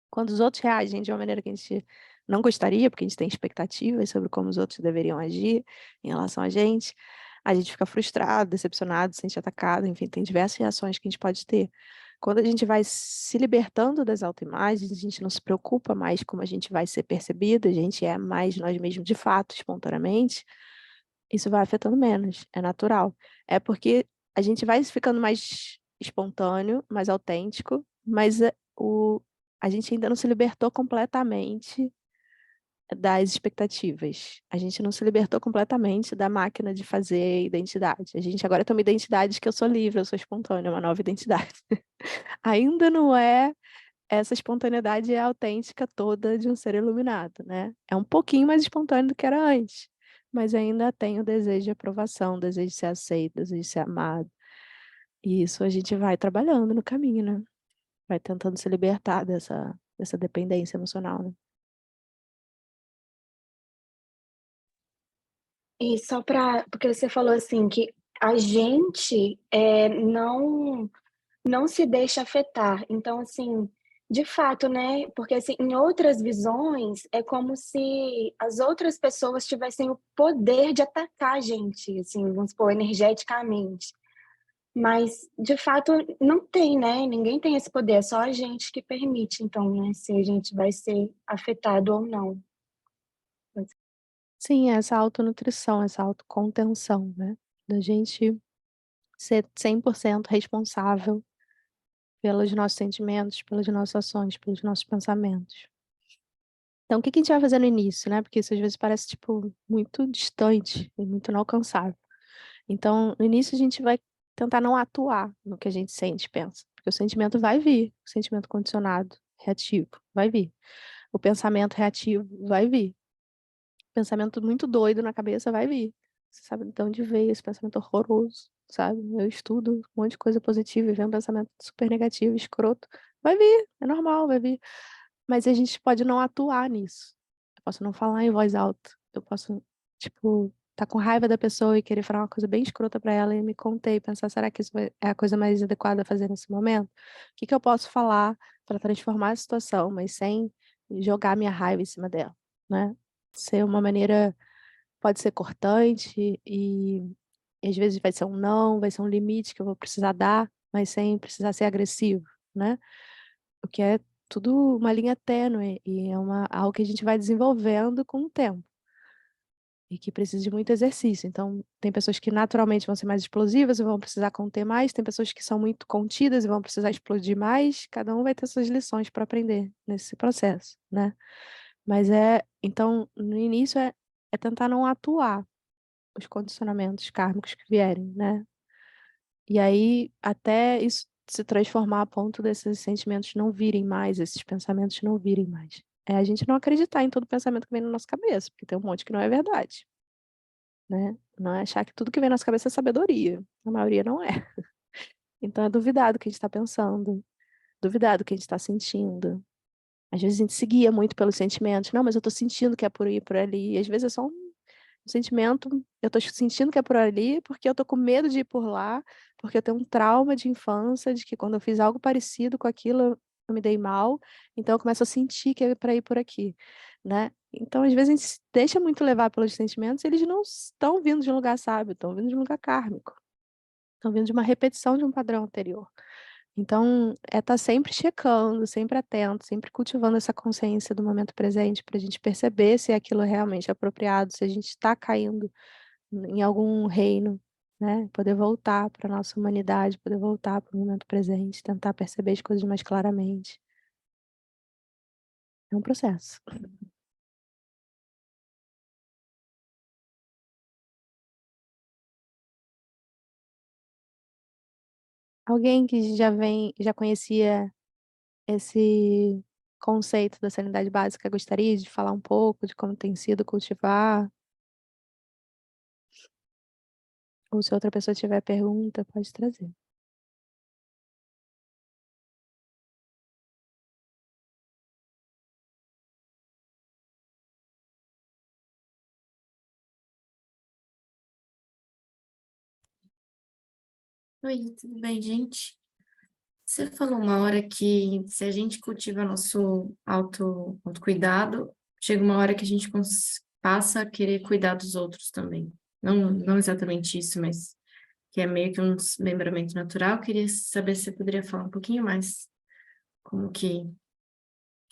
Quando os outros reagem de uma maneira que a gente não gostaria, porque a gente tem expectativas sobre como os outros deveriam agir em relação a gente fica frustrado, decepcionado, se sente atacado, enfim, tem diversas reações que a gente pode ter. Quando a gente vai se libertando das autoimagens, a gente não se preocupa mais como a gente vai ser percebido, a gente é mais nós mesmos de fato, espontaneamente, isso vai afetando menos, é natural. É porque a gente vai ficando mais espontâneo, mais autêntico, mas a gente ainda não se libertou completamente das expectativas. A gente não se libertou completamente da máquina de fazer identidade. A gente agora tem uma identidade que eu sou livre, eu sou espontânea, uma nova identidade. Ainda não é essa espontaneidade autêntica toda de um ser iluminado, né? É um pouquinho mais espontâneo do que era antes, mas ainda tem o desejo de aprovação, o desejo de ser aceito, o desejo de ser amado. E isso a gente vai trabalhando no caminho, né? Vai tentando se libertar dessa dependência emocional, né? E só para, porque você falou assim que a gente não se deixa afetar. Então, assim, de fato, né? Porque assim, em outras visões é como se as outras pessoas tivessem o poder de atacar a gente, assim, vamos supor, energeticamente. Mas, de fato, não tem, né? Ninguém tem esse poder, é só a gente que permite, então, né? Se a gente vai ser afetado ou não. Sim, essa autonutrição, essa autocontenção, né? Da gente ser 100% responsável pelos nossos sentimentos, pelas nossas ações, pelos nossos pensamentos. Então, o que que a gente vai fazer no início, né? Porque isso às vezes parece, tipo, muito distante e muito inalcançável. Então, no início a gente vai tentar não atuar no que a gente sente, pensa. Porque o sentimento vai vir, o sentimento condicionado, reativo, vai vir. O pensamento reativo vai vir. Pensamento muito doido na cabeça vai vir. Você sabe de onde veio esse pensamento horroroso, sabe? Eu estudo um monte de coisa positiva e vem um pensamento super negativo, escroto. Vai vir, é normal, vai vir. Mas a gente pode não atuar nisso. Eu posso não falar em voz alta. Eu posso, tipo, tá com raiva da pessoa e querer falar uma coisa bem escrota pra ela e me conter e pensar, será que isso é a coisa mais adequada a fazer nesse momento? O que que eu posso falar para transformar a situação, mas sem jogar minha raiva em cima dela, né? Ser uma maneira, pode ser cortante e às vezes vai ser um não, vai ser um limite que eu vou precisar dar, mas sem precisar ser agressivo, né? O que é tudo uma linha tênue e é algo que a gente vai desenvolvendo com o tempo e que precisa de muito exercício. Então, tem pessoas que naturalmente vão ser mais explosivas e vão precisar conter mais, tem pessoas que são muito contidas e vão precisar explodir mais, cada um vai ter suas lições para aprender nesse processo, né? Mas então, no início é tentar não atuar os condicionamentos kármicos que vierem, né? E aí, até isso se transformar a ponto desses sentimentos não virem mais, esses pensamentos não virem mais. É a gente não acreditar em todo pensamento que vem na nossa cabeça, porque tem um monte que não é verdade, né? Não é achar que tudo que vem na nossa cabeça é sabedoria. A maioria não é. Então é duvidar do que a gente está pensando, duvidar do que a gente está sentindo. Às vezes a gente se guia muito pelos sentimentos. Não, mas eu tô sentindo que é por aí, por ali. E às vezes é só um sentimento, eu tô sentindo que é por ali porque eu tô com medo de ir por lá, porque eu tenho um trauma de infância, de que quando eu fiz algo parecido com aquilo, eu me dei mal, então eu começo a sentir que é para ir por aqui, né? Então, às vezes, a gente se deixa muito levar pelos sentimentos, e eles não estão vindo de um lugar sábio, estão vindo de um lugar kármico, estão vindo de uma repetição de um padrão anterior. Então, é estar sempre checando, sempre atento, sempre cultivando essa consciência do momento presente para a gente perceber se aquilo é realmente apropriado, se a gente está caindo em algum reino, né? Poder voltar para a nossa humanidade, poder voltar para o momento presente, tentar perceber as coisas mais claramente. É um processo. Alguém que já conhecia esse conceito da sanidade básica gostaria de falar um pouco de como tem sido cultivar? Ou se outra pessoa tiver pergunta, pode trazer. Oi, tudo bem, gente? Você falou uma hora que se a gente cultiva nosso autocuidado, chega uma hora que a gente passa a querer cuidar dos outros também. Não exatamente isso, mas que é meio que um desmembramento natural. Queria saber se você poderia falar um pouquinho mais como que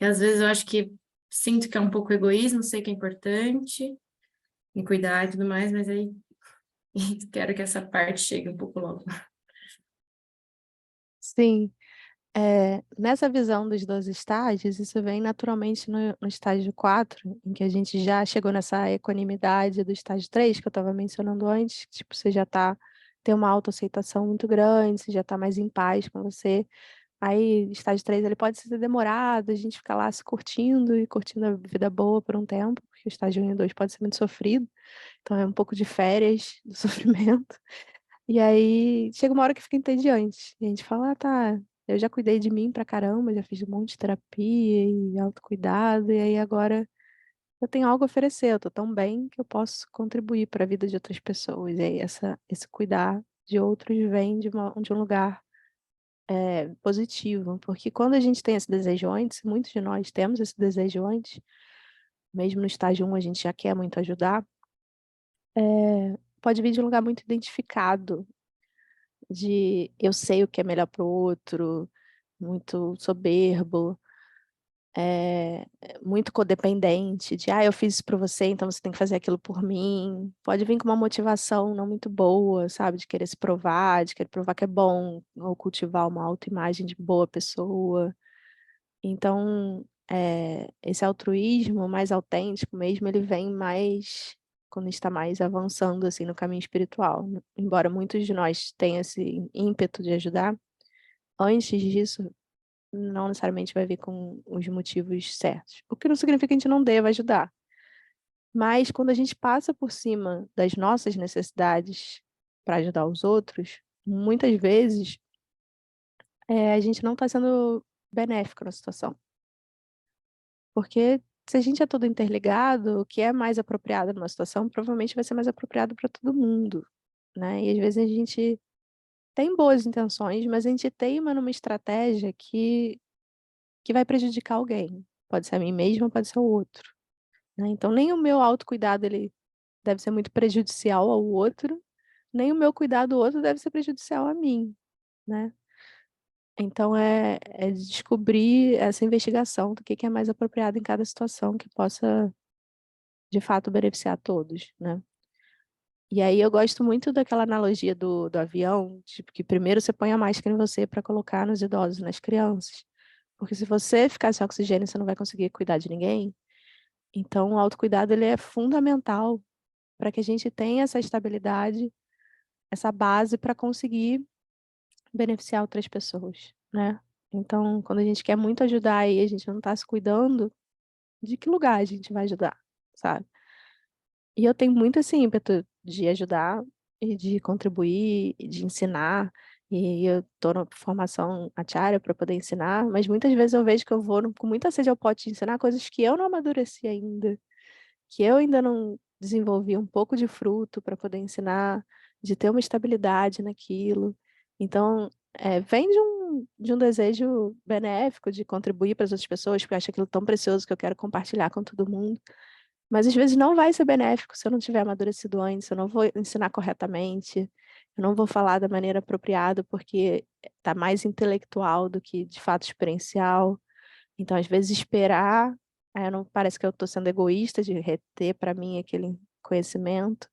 às vezes eu acho que sinto que é um pouco egoísmo, sei que é importante me cuidar e tudo mais, mas aí quero que essa parte chegue um pouco logo. Sim, nessa visão dos 12 estágios, isso vem naturalmente no estágio 4, em que a gente já chegou nessa equanimidade do estágio 3, que eu estava mencionando antes, que, tipo, você já tem uma autoaceitação muito grande, você já está mais em paz com você. Aí, estágio 3, ele pode ser demorado, a gente fica lá se curtindo e curtindo a vida boa por um tempo, porque o estágio 1 e 2 pode ser muito sofrido, então é um pouco de férias do sofrimento. E aí, chega uma hora que fica entediante. E a gente fala, tá, eu já cuidei de mim pra caramba, já fiz um monte de terapia e autocuidado, e aí agora eu tenho algo a oferecer, eu tô tão bem que eu posso contribuir para a vida de outras pessoas. E aí, esse cuidar de outros vem de um lugar positivo, porque quando a gente tem esse desejo antes, muitos de nós temos esse desejo antes, mesmo no estágio 1 a gente já quer muito ajudar, pode vir de um lugar muito identificado, de eu sei o que é melhor para o outro, muito soberbo, muito codependente, de eu fiz isso para você, então você tem que fazer aquilo por mim. Pode vir com uma motivação não muito boa, sabe, de querer se provar, de querer provar que é bom, ou cultivar uma autoimagem de boa pessoa. Então, esse altruísmo mais autêntico mesmo, ele vem mais quando a gente está mais avançando, assim, no caminho espiritual. Embora muitos de nós tenham esse ímpeto de ajudar, antes disso, não necessariamente vai vir com os motivos certos. O que não significa que a gente não deva ajudar. Mas quando a gente passa por cima das nossas necessidades para ajudar os outros, muitas vezes, a gente não está sendo benéfico na situação. Porque se a gente é todo interligado, o que é mais apropriado numa situação provavelmente vai ser mais apropriado para todo mundo, né? E às vezes a gente tem boas intenções, mas a gente teima numa estratégia que vai prejudicar alguém. Pode ser a mim mesma, pode ser o outro, né? Então nem o meu autocuidado ele deve ser muito prejudicial ao outro, nem o meu cuidado do outro deve ser prejudicial a mim, né? Então é descobrir essa investigação do que é mais apropriado em cada situação que possa de fato beneficiar todos, né. E aí eu gosto muito daquela analogia do avião, tipo, que primeiro você põe a máscara em você para colocar nos idosos, nas crianças. Porque se você ficar sem oxigênio, você não vai conseguir cuidar de ninguém. Então o autocuidado ele é fundamental para que a gente tenha essa estabilidade, essa base para conseguir beneficiar outras pessoas, né. Então quando a gente quer muito ajudar e a gente não está se cuidando, de que lugar a gente vai ajudar, sabe? E eu tenho muito esse ímpeto de ajudar e de contribuir e de ensinar, e eu tô na formação Acharya para poder ensinar, mas muitas vezes eu vejo que eu vou com muita sede ao pote de ensinar coisas que eu não amadureci ainda, que eu ainda não desenvolvi um pouco de fruto para poder ensinar, de ter uma estabilidade naquilo. Então, vem de um desejo benéfico de contribuir para as outras pessoas, porque eu acho aquilo tão precioso que eu quero compartilhar com todo mundo. Mas às vezes não vai ser benéfico se eu não tiver amadurecido antes, eu não vou ensinar corretamente, eu não vou falar da maneira apropriada, porque tá mais intelectual do que de fato experiencial. Então, às vezes, esperar, não parece que eu estou sendo egoísta de reter para mim aquele conhecimento,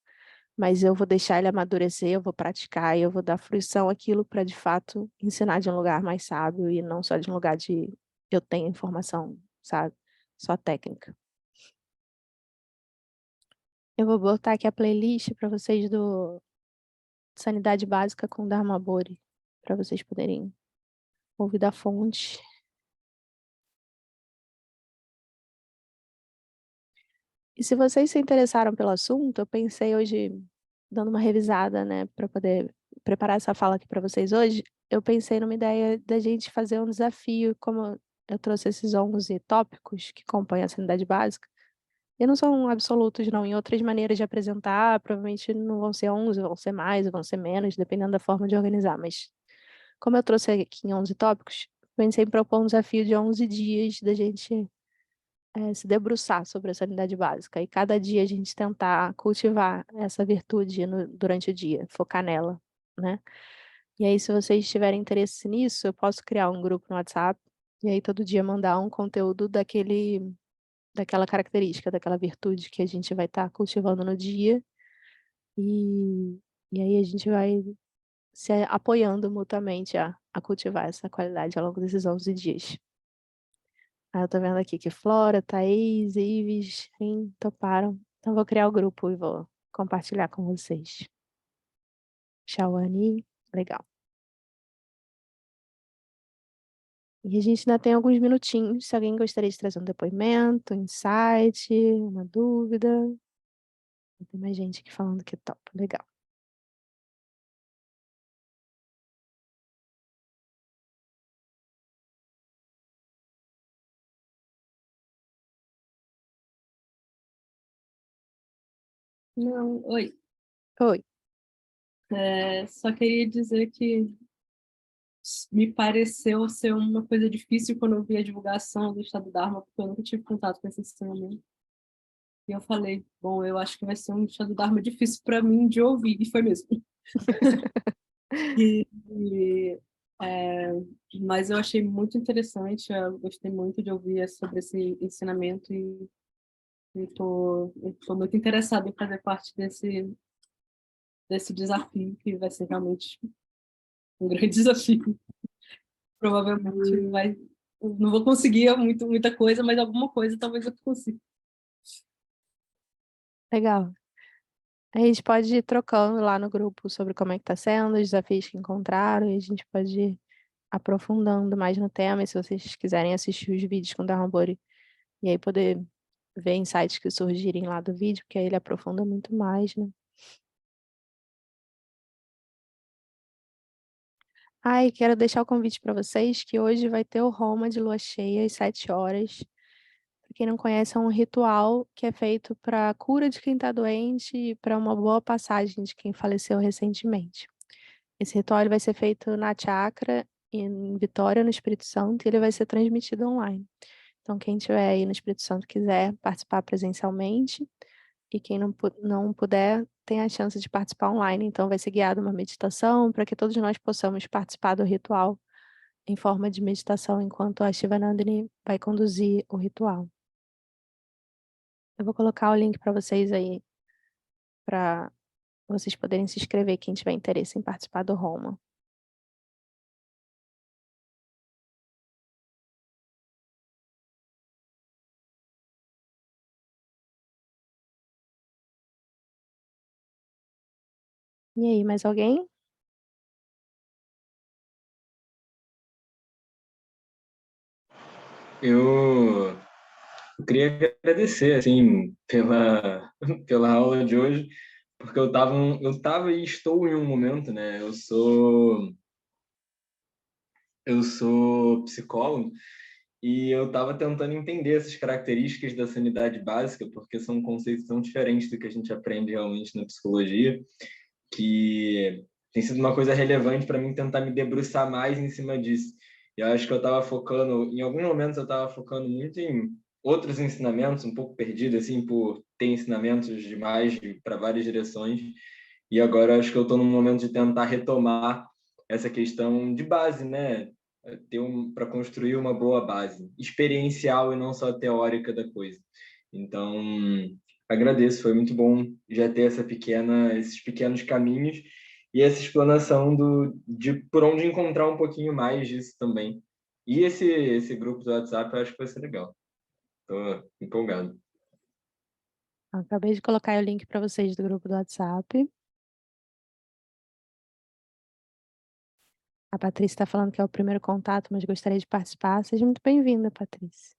mas eu vou deixar ele amadurecer, eu vou praticar e eu vou dar fruição àquilo para de fato ensinar de um lugar mais sábio e não só de um lugar de eu tenho informação, sabe? Só técnica. Eu vou botar aqui a playlist para vocês do Sanidade Básica com Dharma Bodhi, para vocês poderem ouvir da fonte. E se vocês se interessaram pelo assunto, eu pensei hoje, dando uma revisada, né, para poder preparar essa fala aqui para vocês hoje, eu pensei numa ideia da gente fazer um desafio, como eu trouxe esses 11 tópicos que compõem a sanidade básica, e não são absolutos não, em outras maneiras de apresentar, provavelmente não vão ser 11, vão ser mais, vão ser menos, dependendo da forma de organizar, mas como eu trouxe aqui em 11 tópicos, pensei em propor um desafio de 11 dias da gente se debruçar sobre a sanidade básica e cada dia a gente tentar cultivar essa virtude durante o dia, focar nela, né? E aí, se vocês tiverem interesse nisso, eu posso criar um grupo no WhatsApp e aí todo dia mandar um conteúdo daquela característica, daquela virtude que a gente vai estar cultivando no dia e, e aí a gente vai se apoiando mutuamente a cultivar essa qualidade ao longo desses 11 dias. Ah, eu tô vendo aqui que Flora, Thaís, Ives, Rim, toparam. Então vou criar o grupo e vou compartilhar com vocês. Shawane, legal. E a gente ainda tem alguns minutinhos, se alguém gostaria de trazer um depoimento, um insight, uma dúvida. Tem mais gente aqui falando que topa, legal. Não, oi. Oi. Só queria dizer que me pareceu ser uma coisa difícil quando eu vi a divulgação do Estado Dharma, porque eu nunca tive contato com esse ensinamento. E eu falei, bom, eu acho que vai ser um Estado Dharma difícil para mim de ouvir, e foi mesmo. E, e, é, mas eu achei muito interessante, eu gostei muito de ouvir sobre esse ensinamento e estou muito interessada em fazer parte desse desafio, que vai ser realmente um grande desafio. Provavelmente não vou conseguir muita coisa, mas alguma coisa talvez eu consiga. Legal. A gente pode ir trocando lá no grupo sobre como é que tá sendo, os desafios que encontraram, e a gente pode ir aprofundando mais no tema, e se vocês quiserem assistir os vídeos com o Dharmabody, e aí poder ver insights que surgirem lá do vídeo, porque aí ele aprofunda muito mais, né? E quero deixar o convite para vocês que hoje vai ter o Homa de lua cheia às 7 horas. Para quem não conhece, é um ritual que é feito para a cura de quem está doente e para uma boa passagem de quem faleceu recentemente. Esse ritual ele vai ser feito na chácara, em Vitória, no Espírito Santo, e ele vai ser transmitido online. Então, quem estiver aí no Espírito Santo quiser participar presencialmente, e quem não puder, tem a chance de participar online. Então, vai ser guiada uma meditação para que todos nós possamos participar do ritual em forma de meditação, enquanto a Shivanandini vai conduzir o ritual. Eu vou colocar o link para vocês aí, para vocês poderem se inscrever, quem tiver interesse em participar do Homa. E aí, mais alguém? Eu queria agradecer, assim, pela aula de hoje, porque eu tava e estou em um momento, né? Eu sou psicólogo e eu estava tentando entender essas características da sanidade básica, porque são conceitos tão diferentes do que a gente aprende realmente na psicologia, que tem sido uma coisa relevante para mim tentar me debruçar mais em cima disso. E eu acho que eu estava focando, em alguns momentos eu estava focando muito em outros ensinamentos, um pouco perdido, assim, por ter ensinamentos demais para várias direções. E agora eu acho que eu estou num momento de tentar retomar essa questão de base, né? Para construir uma boa base experiencial e não só teórica da coisa. Então, agradeço, foi muito bom já ter esses pequenos caminhos e essa explanação de por onde encontrar um pouquinho mais disso também. E esse grupo do WhatsApp eu acho que vai ser legal. Estou empolgado. Acabei de colocar o link para vocês do grupo do WhatsApp. A Patrícia está falando que é o primeiro contato, mas gostaria de participar. Seja muito bem-vinda, Patrícia.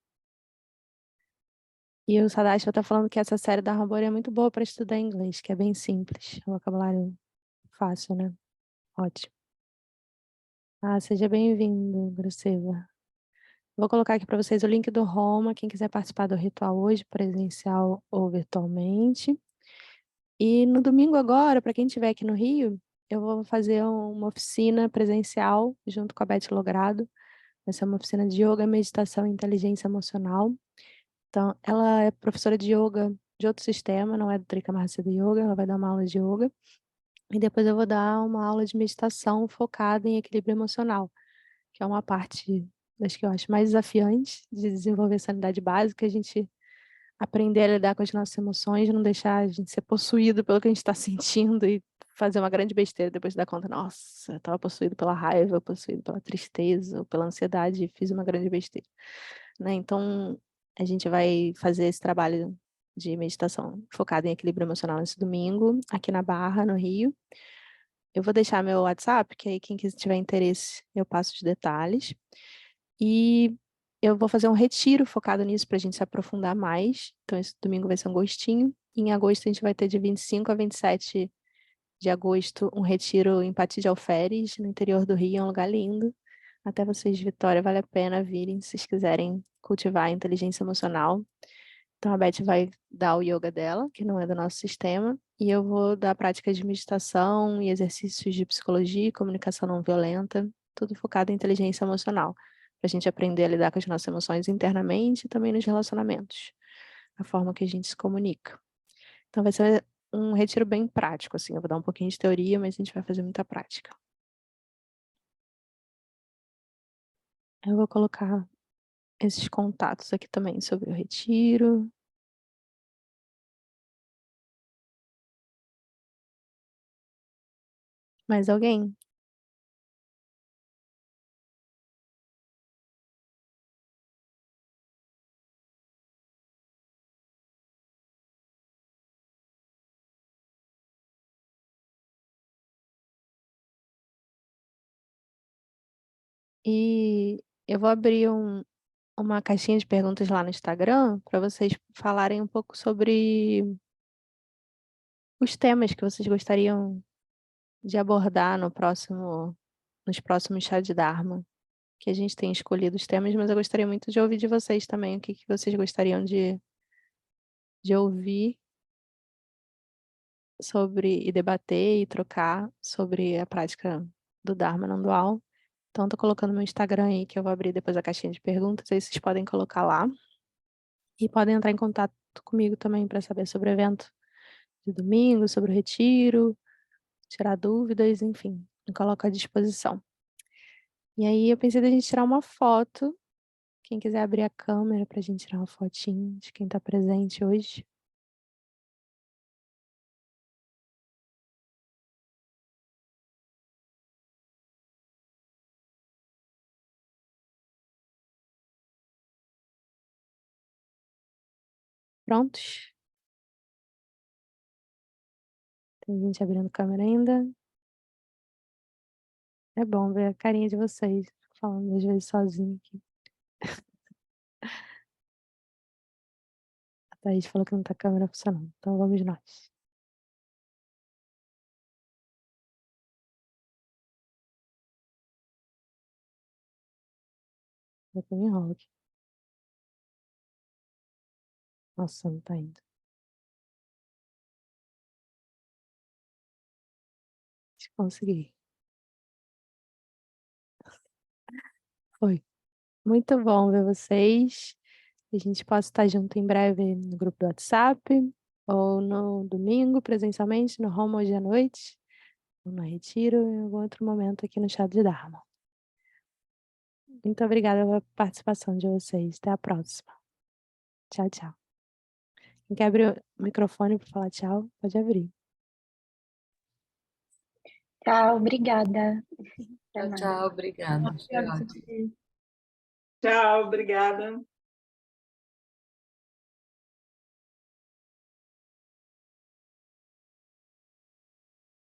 E o Sadashva está falando que essa série da Rambori é muito boa para estudar inglês, que é bem simples. É um vocabulário fácil, né? Ótimo. Seja bem-vindo, Graceva. Vou colocar aqui para vocês o link do Roma, quem quiser participar do ritual hoje, presencial ou virtualmente. E no domingo agora, para quem estiver aqui no Rio, eu vou fazer uma oficina presencial junto com a Beth Logrado. Vai ser uma oficina de yoga, meditação e inteligência emocional. Então, ela é professora de yoga de outro sistema, não é do Trika Mahasiddha Yoga, ela vai dar uma aula de yoga. E depois eu vou dar uma aula de meditação focada em equilíbrio emocional, que é uma parte das que eu acho mais desafiante de desenvolver sanidade básica, a gente aprender a lidar com as nossas emoções, não deixar a gente ser possuído pelo que a gente está sentindo e fazer uma grande besteira depois de dar conta, nossa, eu estava possuído pela raiva, possuído pela tristeza, ou pela ansiedade e fiz uma grande besteira, né? Então, a gente vai fazer esse trabalho de meditação focado em equilíbrio emocional nesse domingo, aqui na Barra, no Rio. Eu vou deixar meu WhatsApp, que aí quem tiver interesse, eu passo os detalhes. E eu vou fazer um retiro focado nisso para a gente se aprofundar mais. Então, esse domingo vai ser um gostinho. Em agosto, a gente vai ter de 25 a 27 de agosto um retiro em Pati de Alferes, no interior do Rio, é um lugar lindo. Até vocês de Vitória, vale a pena virem se vocês quiserem cultivar a inteligência emocional. Então, a Beth vai dar o yoga dela, que não é do nosso sistema, e eu vou dar práticas de meditação e exercícios de psicologia e comunicação não violenta, tudo focado em inteligência emocional, para a gente aprender a lidar com as nossas emoções internamente e também nos relacionamentos, a forma que a gente se comunica. Então, vai ser um retiro bem prático, assim, eu vou dar um pouquinho de teoria, mas a gente vai fazer muita prática. Eu vou colocar esses contatos aqui também sobre o retiro. Mais alguém? E eu vou abrir uma caixinha de perguntas lá no Instagram para vocês falarem um pouco sobre os temas que vocês gostariam de abordar nos próximos chá de Dharma. Que a gente tem escolhido os temas, mas eu gostaria muito de ouvir de vocês também o que vocês gostariam de ouvir sobre e debater e trocar sobre a prática do Dharma não dual. Então, estou colocando meu Instagram aí, que eu vou abrir depois a caixinha de perguntas, aí vocês podem colocar lá. E podem entrar em contato comigo também para saber sobre o evento de domingo, sobre o retiro, tirar dúvidas, enfim, me coloco à disposição. E aí eu pensei da gente tirar uma foto. Quem quiser abrir a câmera para a gente tirar uma fotinho de quem está presente hoje. Prontos? Tem gente abrindo câmera ainda. É bom ver a carinha de vocês, falando às vezes sozinho aqui. A Thaís falou que não tá a câmera funcionando, então vamos nós. Eu me enrolo aqui. Nossa, não tá indo. Acho que consegui. Foi. Muito bom ver vocês. A gente possa estar junto em breve no grupo do WhatsApp, ou no domingo, presencialmente, no home hoje à noite, ou no retiro, em algum outro momento aqui no Chá de Dharma. Muito obrigada pela participação de vocês. Até a próxima. Tchau, tchau. Quem quer abrir o microfone para falar tchau, pode abrir. Tchau, obrigada. Até Tchau, mais. tchau, obrigada. Foi Obrigada, ótimo. Suzy. Tchau, obrigada.